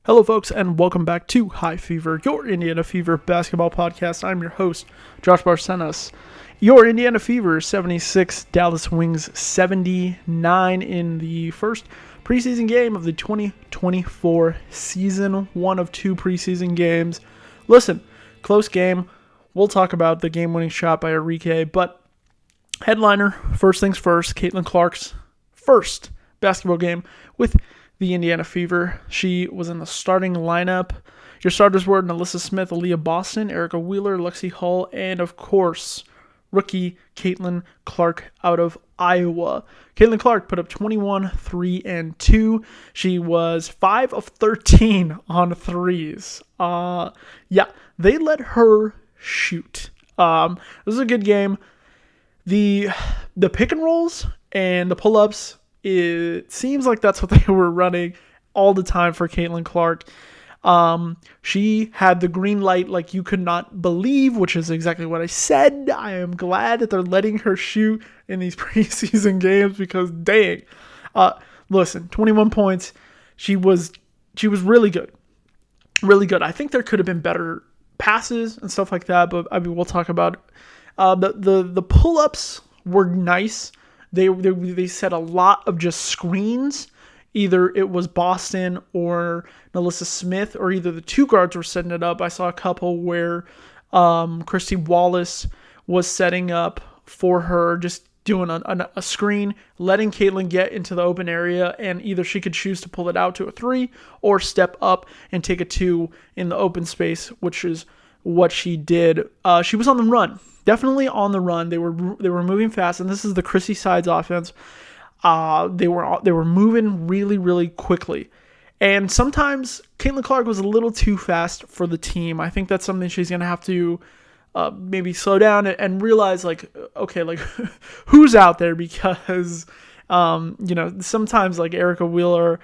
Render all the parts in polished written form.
Hello, folks, and welcome back to High Fever, your Indiana Fever basketball podcast. I'm your host, Josh Barcenas. Your Indiana Fever 76, Dallas Wings 79 in the first preseason game of the 2024 season, one of two preseason games. Listen, close game. We'll talk about the game-winning shot by Enrique, but headliner, first things first, Caitlin Clark's first basketball game with the Indiana Fever. She was in the starting lineup. Your starters were Nalissa Smith, Aaliyah Boston, Erica Wheeler, Lexi Hull, and of course, rookie Caitlin Clark out of Iowa. Caitlin Clark put up 21, 3, and 2. She was 5 of 13 on threes. They let her shoot. This was a good game. The pick and rolls and the pull-ups, it seems like that's what they were running all the time for Caitlin Clark. She had the green light like you could not believe, which is exactly what I said. I am glad that they're letting her shoot in these preseason games because dang. Listen, 21 points. She was really good. Really good. I think there could have been better passes and stuff like that, but I mean we'll talk about it. The pull-ups were nice. They set a lot of just screens. Either it was Boston or Nalissa Smith, or either the two guards were setting it up. I saw a couple where Christy Wallace was setting up for her, just doing a screen, letting Caitlin get into the open area, and either she could choose to pull it out to a 3 or step up and take a 2 in the open space, which is what she did. She was on the run. Definitely on the run. They were moving fast, and this is the Chrissy Sides offense. They were moving really, really quickly. And sometimes Caitlin Clark was a little too fast for the team. I think that's something she's going to have to maybe slow down and realize, like, okay, like, who's out there? Because, sometimes, like, Erica Wheeler,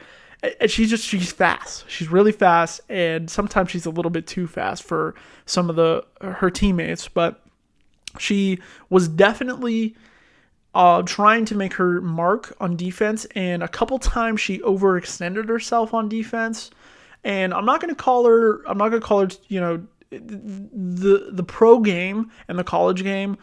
she's fast. She's really fast, and sometimes she's a little bit too fast for some of her teammates. But she was definitely trying to make her mark on defense, and a couple times she overextended herself on defense. And I'm not going to call her, the pro game and the college game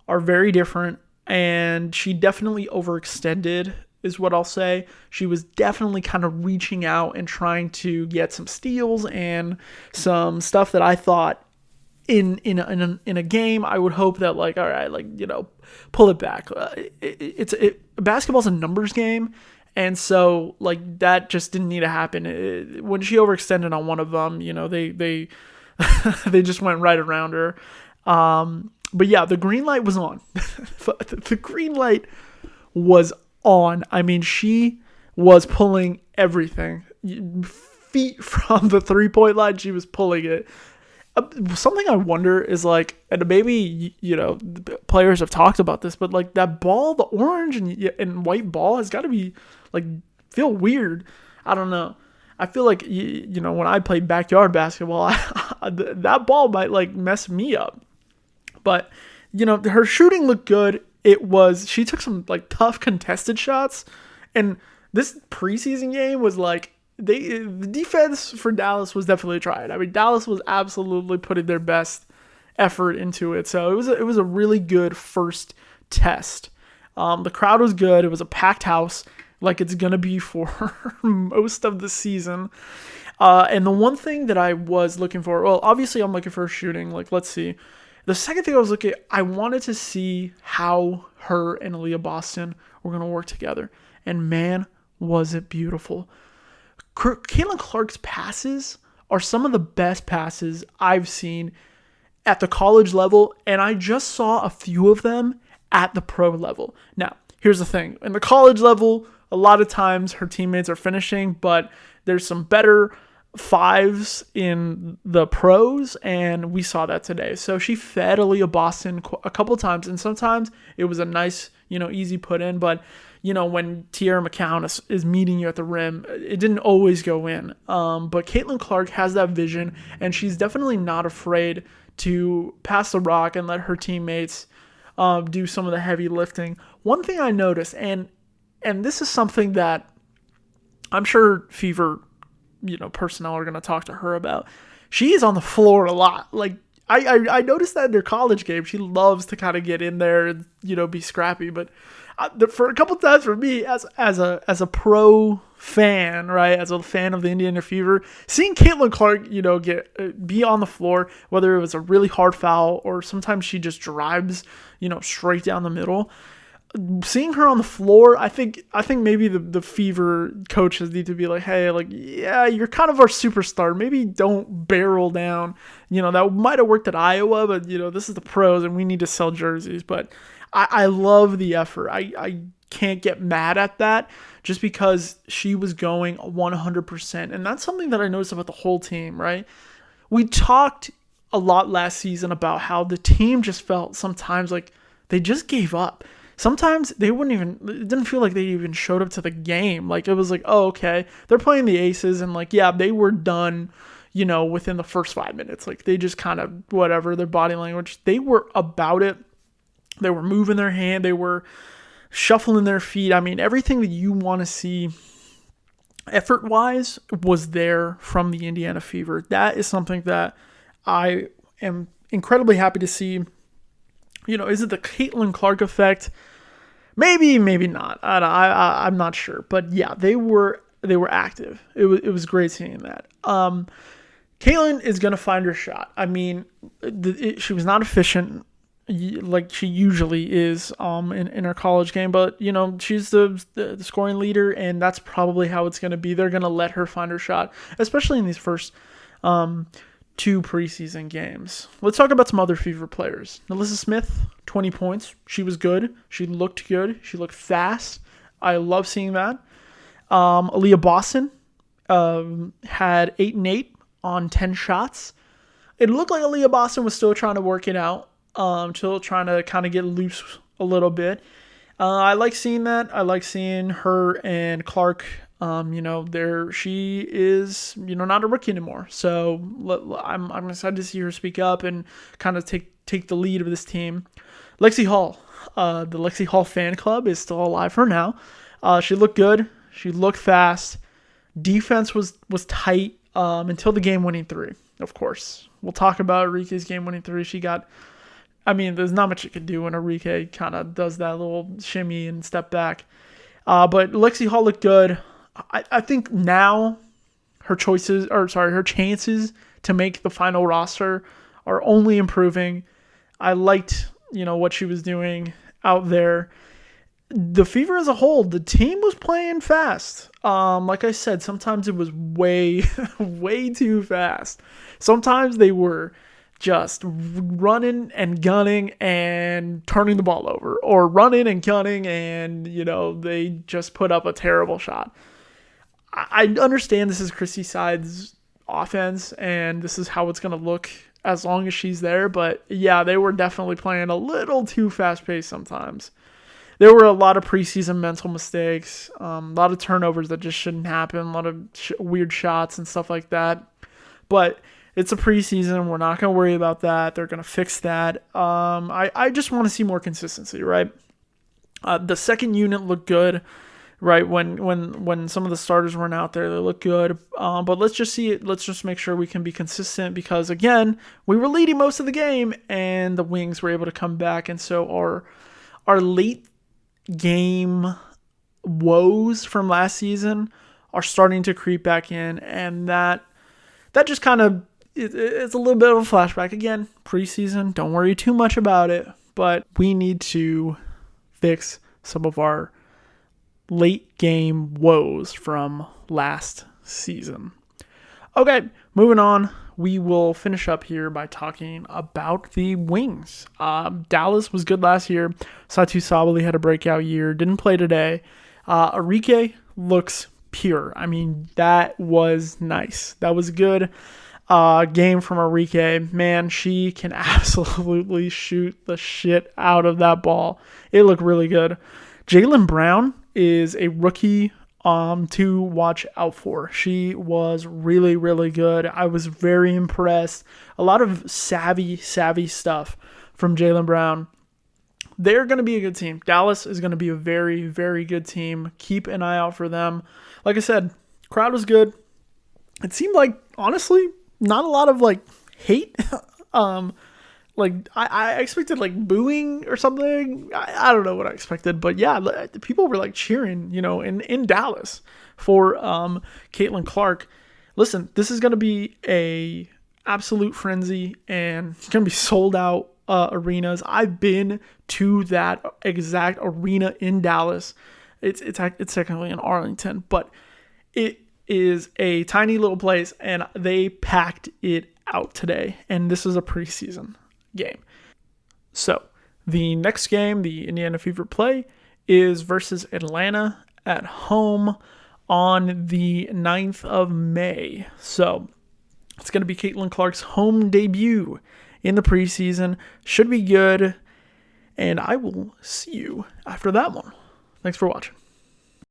are very different, and she definitely overextended is what I'll say. She was definitely kind of reaching out and trying to get some steals and some stuff that I thought in a game, I would hope that, like, all right, like, pull it back. Basketball's a numbers game, and so, like, that just didn't need to happen. When she overextended on one of them, they they just went right around her. But yeah, the green light was on. The green light was on. I mean, she was pulling everything. Feet from the 3-point line, she was pulling it. Something I wonder is, like, and maybe, players have talked about this, but, like, that ball, the orange and white ball has got to be, like, feel weird. I don't know. I feel like, when I played backyard basketball, that ball might, like, mess me up. But, her shooting looked good. She took some, like, tough contested shots. And this preseason game was, like, the defense for Dallas was definitely trying. I mean, Dallas was absolutely putting their best effort into it. So it was a really good first test. The crowd was good. It was a packed house, like it's gonna be for most of the season. And the one thing that I was looking for, well, obviously I'm looking for shooting. Like, let's see. The second thing I wanted to see how her and Aaliyah Boston were gonna work together. And man, was it beautiful. Caitlin Clark's passes are some of the best passes I've seen at the college level, and I just saw a few of them at the pro level. Now, here's the thing. In the college level, a lot of times her teammates are finishing, but there's some better fives in the pros, and we saw that today. So she fed Aaliyah Boston a couple times, and sometimes it was a nice, easy put in, but when Tierra McCown is meeting you at the rim, it didn't always go in. But Caitlin Clark has that vision, and she's definitely not afraid to pass the rock and let her teammates do some of the heavy lifting. One thing I noticed, and this is something that I'm sure Fever personnel are going to talk to her about. She is on the floor a lot. Like, I noticed that in her college game, she loves to kind of get in there and, be scrappy. But for a couple times for me, as a pro fan, right, as a fan of the Indiana Fever, seeing Caitlin Clark, be on the floor, whether it was a really hard foul or sometimes she just drives, straight down the middle. Seeing her on the floor, I think maybe the Fever coaches need to be like, hey, like, yeah, you're kind of our superstar. Maybe don't barrel down. That might have worked at Iowa, but this is the pros and we need to sell jerseys. But I love the effort. I can't get mad at that just because she was going 100%. And that's something that I noticed about the whole team, right? We talked a lot last season about how the team just felt sometimes like they just gave up. Sometimes it didn't feel like they even showed up to the game. Like, it was like, oh, okay, they're playing the Aces, and like, yeah, they were done, within the first 5 minutes. Like, they just kind of, whatever, their body language, they were about it. They were moving their hand. They were shuffling their feet. I mean, everything that you want to see effort-wise was there from the Indiana Fever. That is something that I am incredibly happy to see. Is it the Caitlin Clark effect? Maybe, maybe not. I'm not sure. But yeah, they were active. It was great seeing that. Caitlin is going to find her shot. I mean, she was not efficient like she usually is in her college game, but she's the scoring leader, and that's probably how it's going to be. They're going to let her find her shot, especially in these first 2 preseason games. Let's talk about some other Fever players. NaLyssa Smith, 20 points. She was good. She looked good. She looked fast. I love seeing that. Aaliyah Boston had 8 and 8 on 10 shots. It looked like Aaliyah Boston was still trying to work it out, still trying to kind of get loose a little bit. I like seeing that. I like seeing her and Clark. She is, not a rookie anymore. So I'm excited to see her speak up and kind of take the lead of this team. Lexi Hall, the Lexi Hall fan club is still alive for now. She looked good. She looked fast. Defense was tight until the game-winning 3. Of course, we'll talk about Arike's game-winning 3. There's not much you can do when Arike kind of does that little shimmy and step back. But Lexi Hall looked good. I think now her chances to make the final roster are only improving. I liked, what she was doing out there. The Fever as a whole, the team was playing fast. Like I said, sometimes it was way, way too fast. Sometimes they were just running and gunning and turning the ball over, or running and gunning and, they just put up a terrible shot. I understand this is Chrissy Side's offense, and this is how it's going to look as long as she's there. But, yeah, they were definitely playing a little too fast-paced sometimes. There were a lot of preseason mental mistakes, a lot of turnovers that just shouldn't happen, a lot of weird shots and stuff like that. But it's a preseason. We're not going to worry about that. They're going to fix that. I just want to see more consistency, right? The second unit looked good. Right, when some of the starters weren't out there, they look good. But let's just see it. Let's just make sure we can be consistent, because again, we were leading most of the game, and the Wings were able to come back, and so our late game woes from last season are starting to creep back in, and that just kind of it's a little bit of a flashback. Again, preseason. Don't worry too much about it, but we need to fix some of our late game woes from last season. Okay, moving on. We will finish up here by talking about the Wings. Dallas was good last year. Satu Sabally had a breakout year. Didn't play today. Arike looks pure. That was nice. That was a good game from Arike. Man, she can absolutely shoot the shit out of that ball. It looked really good. Jaylen Brown is a rookie to watch out for. She was really, really good. I was very impressed. A lot of savvy stuff from Jaylen Brown. They're going to be a good team. Dallas is going to be a very, very good team. Keep an eye out for them. Like I said, crowd was good. it seemed like, honestly, not a lot of like hate. Like I expected like booing or something. I don't know what I expected, but yeah, the people were like cheering, in Dallas for Caitlin Clark. Listen, this is gonna be a absolute frenzy, and it's gonna be sold out arenas. I've been to that exact arena in Dallas. It's technically in Arlington, but it is a tiny little place, and they packed it out today. And this is a preseason game. So the next game the Indiana Fever play is versus Atlanta at home on the 9th of May. So it's going to be Caitlin Clark's home debut in the preseason. Should be good. And I will see you after that one. Thanks for watching.